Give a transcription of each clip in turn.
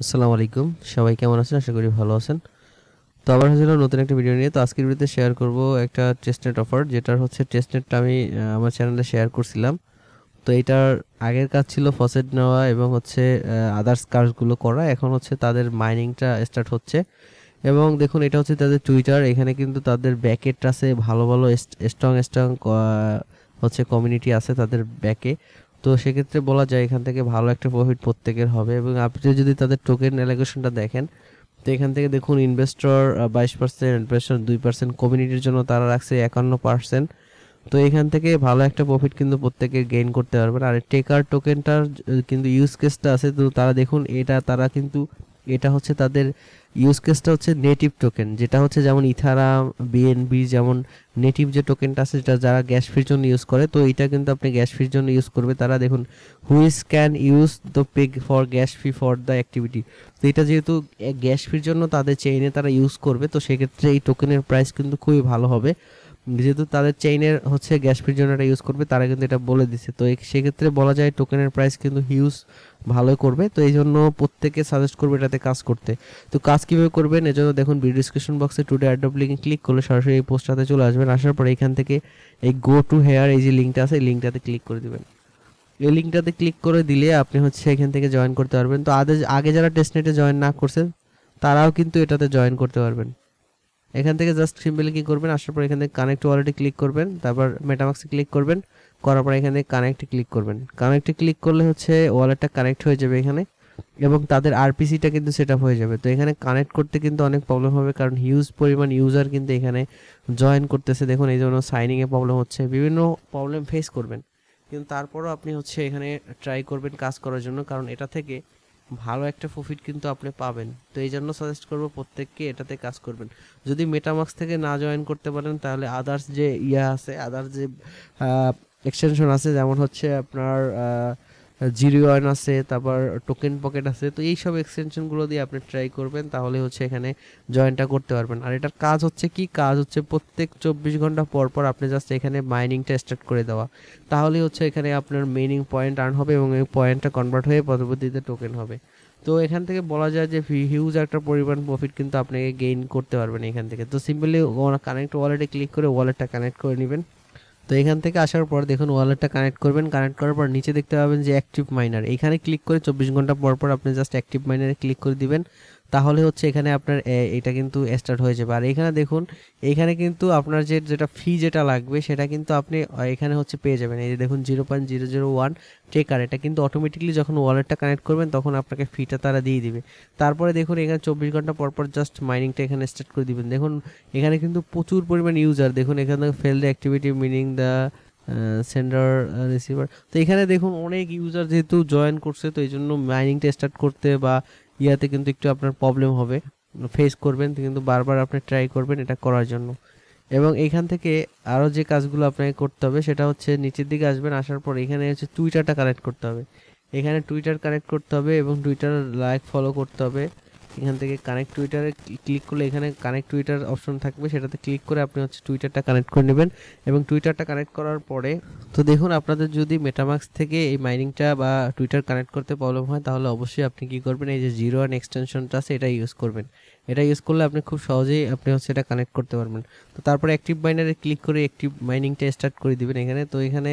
আসসালামু আলাইকুম। সবাই কেমন আছেন? আশা করি ভালো আছেন। তো আবার হচ্ছিল নতুন একটা ভিডিও নিয়ে। তো আজকের ভিডিওতে শেয়ার করব একটা টেস্টনেট অফার, যেটার হচ্ছে টেস্টনেটটা আমি আমার চ্যানেলে শেয়ার করছিলাম। তো এটার আগের কাজ ছিল ফসেট নেওয়া এবং হচ্ছে আদার্স কাজগুলো করা। এখন হচ্ছে তাদের মাইনিংটা স্টার্ট হচ্ছে এবং দেখুন এটা হচ্ছে তাদের টুইটার। এখানে কিন্তু তাদের ব্যাকেট আছে, ভালো ভালো স্ট্রং স্ট্রং হচ্ছে কমিউনিটি আছে তাদের ব্যাকে। তো সেক্ষেত্রে বলা যায় এখান থেকে ভালো একটা প্রফিট প্রত্যেকের হবে। এবং আপনি যদি তাদের টোকেন অ্যালোকেশনটা দেখেন, তো এখান থেকে দেখুন ইনভেস্টর 22%, ইনভেস্টর 2%, কমিউনিটির জন্য তারা রাখছে 51%। তো এখান থেকে ভালো একটা প্রফিট কিন্তু প্রত্যেকে গেইন করতে পারবেন। আর টেকার টোকেনটার কিন্তু ইউজ কেসটা আছে, তো তারা দেখুন এটা তারা কিন্তু এটা হচ্ছে তাদের ইউজ কেসটা হচ্ছে নেটিভ টোকেন, যেটা হচ্ছে যেমন ইথারাম, বিএনবি, যেমন নেটিভ যে টোকেনটা আছে যেটা যারা গ্যাস ফির জন্য ইউজ করে, তো এটা কিন্তু আপনি গ্যাস ফির জন্য ইউজ করবে। তারা দেখুন which can use the peg for gas fee for the activity. তো এটা যেহেতু গ্যাস ফির জন্য তাদের চেইনে তারা ইউজ করবে, তো সেক্ষেত্রে এই টোকেনের প্রাইস কিন্তু খুবই ভালো হবে। যেহেতু তাদের চেইনের হচ্ছে গ্যাস ফির জন্য এটা ইউজ করবে, তারা কিন্তু এটা বলে দিচ্ছে। তো সেক্ষেত্রে বলা যায় টোকেনের প্রাইস কিন্তু হিউজ ভালোই করবে। তো এই জন্য প্রত্যেকে সাজেস্ট করবে এটাতে কাজ করতে। তো কাজ কীভাবে করবেন এর জন্য দেখুন ভিডিও ডিসক্রিপশন বক্সে টুডে অ্যাডব লিঙ্কে ক্লিক করলে সরাসরি এই পোস্টটাতে চলে আসবেন। আসার পরে এখান থেকে এই গো টু হেয়ার এই যে লিঙ্কটা আছে, এই লিঙ্কটাতে ক্লিক করে দেবেন। এই লিঙ্কটাতে ক্লিক করে দিলে আপনি হচ্ছে এখান থেকে জয়েন করতে পারবেন। তো আগে যারা টেস্টনেটে জয়েন না করছেন তারাও কিন্তু এটাতে জয়েন করতে পারবেন। এখান থেকে জাস্ট সিম্পলি কী করবেন, আসার পর এখান থেকে কানেক্ট ওয়ালেটে ক্লিক করবেন, তারপর মেটামাক্সে ক্লিক করবেন, করার পর এখান থেকে কানেক্টে ক্লিক করবেন। কানেক্টে ক্লিক করলে হচ্ছে ওয়ালেটটা কানেক্ট হয়ে যাবে এখানে, এবং তাদের আরপিসিটা কিন্তু সেট আপ হয়ে যাবে। তো এখানে কানেক্ট করতে কিন্তু অনেক প্রবলেম হবে, কারণ হিউজ পরিমাণ ইউজার কিন্তু এখানে জয়েন করতেছে। দেখুন এই জন্য সাইনিংয়ে প্রবলেম হচ্ছে, বিভিন্ন প্রবলেম ফেস করবেন, কিন্তু তারপরও আপনি হচ্ছে এখানে ট্রাই করবেন কাজ করার জন্য, কারণ এটা থেকে ভালো একটা প্রফিট কিন্তু আপনি পাবেন। তো এই জন্য সাজেস্ট করবো প্রত্যেককে এটাতে কাজ করবেন। যদি মেটামাক্স থেকে না জয়েন করতে পারেন তাহলে আদার্স যে আছে, আদার্স যে এক্সটেনশন আছে, যেমন হচ্ছে আপনার জিরো ওয়ান আছে, তারপর টোকেন পকেট আছে, তো এই সব এক্সটেনশনগুলো দিয়ে আপনি ট্রাই করবেন, তাহলে হচ্ছে এখানে জয়েনটা করতে পারবেন। আর এটার কাজ হচ্ছে কি, কাজ হচ্ছে প্রত্যেক 24 ঘন্টা পর পর আপনি জাস্ট এখানে মাইনিংটা স্টার্ট করে দেওয়া, তাহলে হচ্ছে এখানে আপনার মেইনিং পয়েন্ট আর্ন হবে এবং এই পয়েন্টটা কনভার্ট হয়ে পরবর্তীতে টোকেন হবে। তো এখান থেকে বলা যায় যে হিউজ একটা পরিমাণ প্রফিট কিন্তু আপনাকে গেইন করতে পারবেন এখান থেকে। তো সিম্পলি কানেক্ট ওয়ালেটে ক্লিক করে ওয়ালেটটা কানেক্ট করে নেবেন। তো এখান থেকে আসার পর দেখুন ওয়ালেটটা কানেক্ট করবেন। কানেক্ট করার পর নিচে দেখতে পাবেন যে অ্যাক্টিভ মাইনার, এখানে ক্লিক করে 24 ঘন্টা পর পর আপনি জাস্ট অ্যাক্টিভ মাইনারে ক্লিক করে দিবেন, তাহলে হচ্ছে এখানে আপনার এটা কিন্তু স্টার্ট হয়ে যাবে। আর এখানে দেখুন এখানে কিন্তু আপনার যেটা ফি যেটা লাগবে সেটা কিন্তু আপনি এখানে হচ্ছে পেয়ে যাবেন। এই যে দেখুন 0.001 টেকার, এটা কিন্তু অটোমেটিকলি যখন ওয়ালেটটা কানেক্ট করবেন তখন আপনাকে ফিটা তারা দিয়ে দিবে। তারপরে দেখুন এখানে 24 ঘন্টা পর পর জাস্ট মাইনিংটা এখানে স্টার্ট করে দিবেন। দেখুন এখানে কিন্তু প্রচুর পরিমাণ ইউজার, দেখুন এখানে failed activity meaning the sender receiver. তো এখানে দেখুন অনেক ইউজার যেহেতু জয়েন করছে, তো এই জন্য মাইনিংটা স্টার্ট করতে বা ইয়াতে কিন্তু একটু আপনার প্রবলেম হবে, ফেস করবেন, কিন্তু বারবার আপনি ট্রাই করবেন এটা করার জন্য। এবং এইখান থেকে আরও যে কাজগুলো আপনাকে করতে হবে সেটা হচ্ছে নিচের দিকে আসবেন, আসার পর এখানে হচ্ছে টুইটারটা কানেক্ট করতে হবে। এখানে টুইটার কানেক্ট করতে হবে এবং টুইটার লাইক ফলো করতে হবে। এখান থেকে কানেক্ট টুইটারে ক্লিক করলে এখানে কানেক্ট টুইটার অপশন থাকবে, সেটাতে ক্লিক করে আপনি হচ্ছে টুইটারটা কানেক্ট করে নেবেন। এবং টুইটারটা কানেক্ট করার পরে তো দেখুন আপনাদের যদি মেটামাক্স থেকে এই মাইনিংটা বা টুইটার কানেক্ট করতে প্রবলেম হয়, তাহলে অবশ্যই আপনি কী করবেন, এই যে জিরো ওয়ান এক্সটেনশনটা আছে এটা ইউজ করবেন। এটা ইউজ করলে আপনি খুব সহজেই আপনি হচ্ছে এটা কানেক্ট করতে পারবেন। তো তারপরে অ্যাক্টিভ মাইনারে ক্লিক করে অ্যাক্টিভ মাইনিংটা স্টার্ট করে দিবেন এখানে। তো এখানে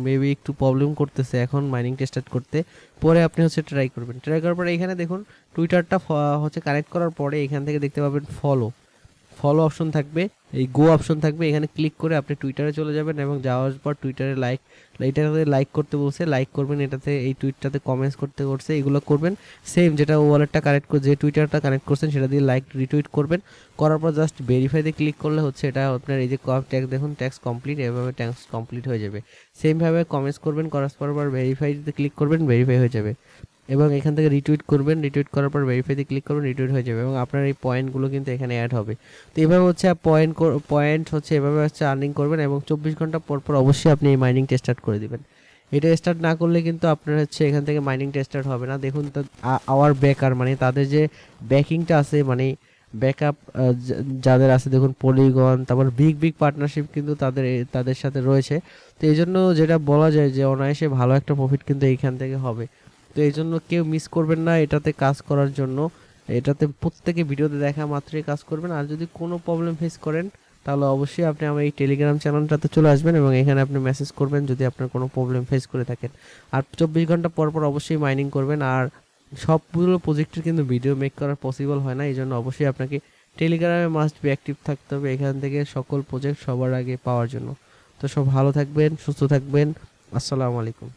মেবি একটু প্রবলেম করতেছে এখন মাইনিংটা স্টার্ট করতে, পরে আপনি হচ্ছে ট্রাই করবেন। ট্রাই করার পরে এখানে দেখুন টুইটারটা হচ্ছে কানেক্ট করার পরে এখান থেকে দেখতে পাবেন ফলো ফলো অপশন থাকবে, এই গো অপশন থাকবে, এখানে ক্লিক করে আপনি টুইটারে চলে যাবেন এবং যাওয়ার পর টুইটারে এটাতে লাইক করতে বলছে, লাইক করবেন, এটাতে এই টুইটটাতে কমেন্টস করতে বলছে, এগুলো করবেন। সেম যেটা ওয়ালেটটা কানেক্ট করে যে টুইটারটা কানেক্ট করছেন সেটা দিয়ে লাইক রিটুইট করবেন। করার পর জাস্ট ভেরিফাইতে ক্লিক করলে হচ্ছে এটা আপনার এই যে ট্যাক্স দেখুন ট্যাক্স কমপ্লিট, এভাবে ট্যাক্স কমপ্লিট হয়ে যাবে। সেমভাবে কমেন্টস করবেন, করার পর ভেরিফাইতে ক্লিক করবেন, ভেরিফাই হয়ে যাবে। এবং এখান থেকে রিটুইট করবেন, রিটুইট করার পর ভেরিফাইতে ক্লিক করবেন, রিটুইট হয়ে যাবে এবং আপনার এই পয়েন্টগুলো কিন্তু এখানে অ্যাড হবে। তো এভাবে হচ্ছে পয়েন্ট হচ্ছে এভাবে হচ্ছে আর্নিং করবেন এবং 24 ঘন্টা পর পর অবশ্যই আপনি এই মাইনিংটা স্টার্ট করে দিবেন। এটা স্টার্ট না করলে কিন্তু আপনার হচ্ছে এখান থেকে মাইনিংটা স্টার্ট হবে না। দেখুন তো আওয়ার ব্যাকার মানে তাদের যে ব্যাকিংটা আছে, মানে ব্যাকআপ যাদের আছে, দেখুন পলিগন, তারপর বিগ পার্টনারশিপ কিন্তু তাদের সাথে রয়েছে। তো এই জন্য যেটা বলা যায় যে অনায়াসে ভালো একটা প্রফিট কিন্তু এইখান থেকে হবে। তো এই জন্য কেউ মিস করবেন না এটাতে কাজ করার জন্য। এটাতে প্রত্যেকে ভিডিওতে দেখা মাত্রই কাজ করবেন। আর যদি কোনো প্রবলেম ফেস করেন তাহলে অবশ্যই আপনি আমার এই টেলিগ্রাম চ্যানেলটাতে চলে আসবেন এবং এখানে আপনি মেসেজ করবেন যদি আপনার কোনো প্রবলেম ফেস করে থাকেন। আর 24 ঘন্টা পর পর অবশ্যই মাইনিং করবেন। আর সবগুলো প্রজেক্টের কিন্তু ভিডিও মেক করা পসিবল হয় না, এই জন্য অবশ্যই আপনাকে টেলিগ্রামে মাস্ট বি অ্যাক্টিভ থাকতে হবে এখান থেকে সকল প্রজেক্ট সবার আগে পাওয়ার জন্য। তো সব ভালো থাকবেন, সুস্থ থাকবেন। আসসালামু আলাইকুম।